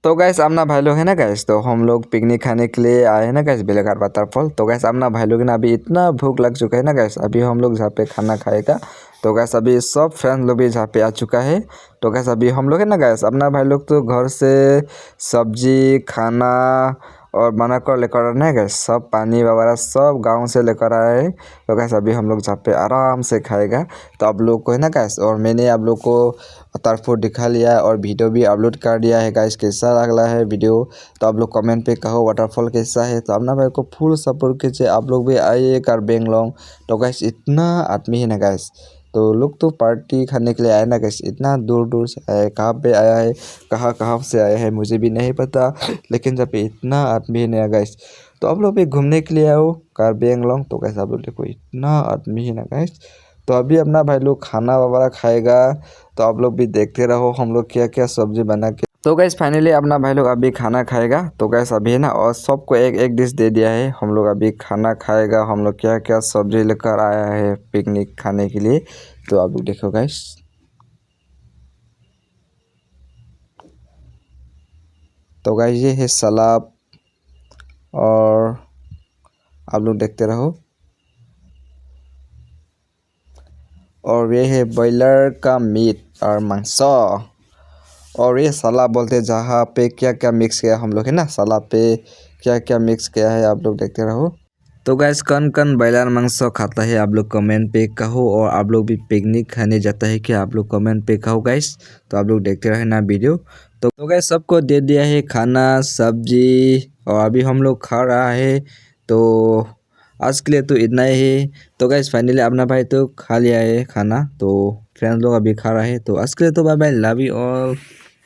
तो गैस अपना भाई लोग है ना गैस, तो हम लोग पिकनिक खाने के लिए आए हैं ना गैस बेलेघाट वाटरफॉल। तो गैस अपना भाई लोग ना अभी इतना भूख लग चुका है ना गैस, अभी हम लोग जहाँ पे खाना खाएगा। तो गैस अभी सब फ्रेंड लोग भी जहाँ पे आ चुका है। तो गैस अभी हम लोग है ना गैस, अपना भाई लोग तो घर से सब्जी खाना और बना कर लेकर आना है गैस, सब पानी वगैरह सब गांव से लेकर आए हैं। तो गैस अभी हम लोग जहाँ पे आराम से खाएगा। तो आप लोग को है ना गैस, और मैंने आप लोग को वाटरफॉल दिखा लिया है और वीडियो भी अपलोड कर दिया है गाइस। कैसा लगा है वीडियो, तो आप लोग कमेंट पे कहो वाटरफॉल कैसा है। तो अपना भाई को फुल सपोर्ट कीजिए, आप लोग भी आइए कर बेंगलोंग। तो गैस इतना आदमी है ना गैस, तो लोग तो पार्टी खाने के लिए आए ना गैस, इतना दूर दूर से आए, कहाँ पे आया है कहाँ कहाँ से आया है मुझे भी नहीं पता, लेकिन जब इतना आदमी है ना गैस, तो आप लोग भी घूमने के लिए आओ कार्बी आंगलोंग। तो गैस आप लोग देखो इतना आदमी है ना गैस। तो अभी अपना भाई लोग खाना वगैरह खाएगा, तो आप लोग भी देखते रहो हम लोग क्या क्या सब्जी बना के। तो गैस फाइनली अपना भाई लोग अभी खाना खाएगा। तो गैस अभी है ना, और सबको एक एक डिश दे दिया है, हम लोग अभी खाना खाएगा। हम लोग क्या क्या सब्जी लेकर आया है पिकनिक खाने के लिए, तो आप लोग देखो गैस। तो गैस ये है सलाद, और आप लोग देखते रहो। और ये है बॉयलर का मीट और मांस, और ये सलाद बोलते हैं जहाँ पे क्या क्या मिक्स किया हम लोग है ना, सलाद पे क्या क्या मिक्स किया है आप लोग देखते रहो। तो गैस कौन कौन बॉयलर मांस खाता है आप लोग कमेंट पे कहो, और आप लोग भी पिकनिक खाने जाता है कि आप लोग कमेंट पे कहो गैस। तो आप लोग देखते रहे ना वीडियो। तो गैस सबको दे दिया है खाना सब्जी, और अभी हम लोग खा रहा है। तो आज के लिए तो इतना ही। तो गैस फाइनली अपना भाई तो खा लिया है खाना, तो फ्रेंड्स लोग अभी खा रहा है। तो आज के लिए तो bye bye, love you all.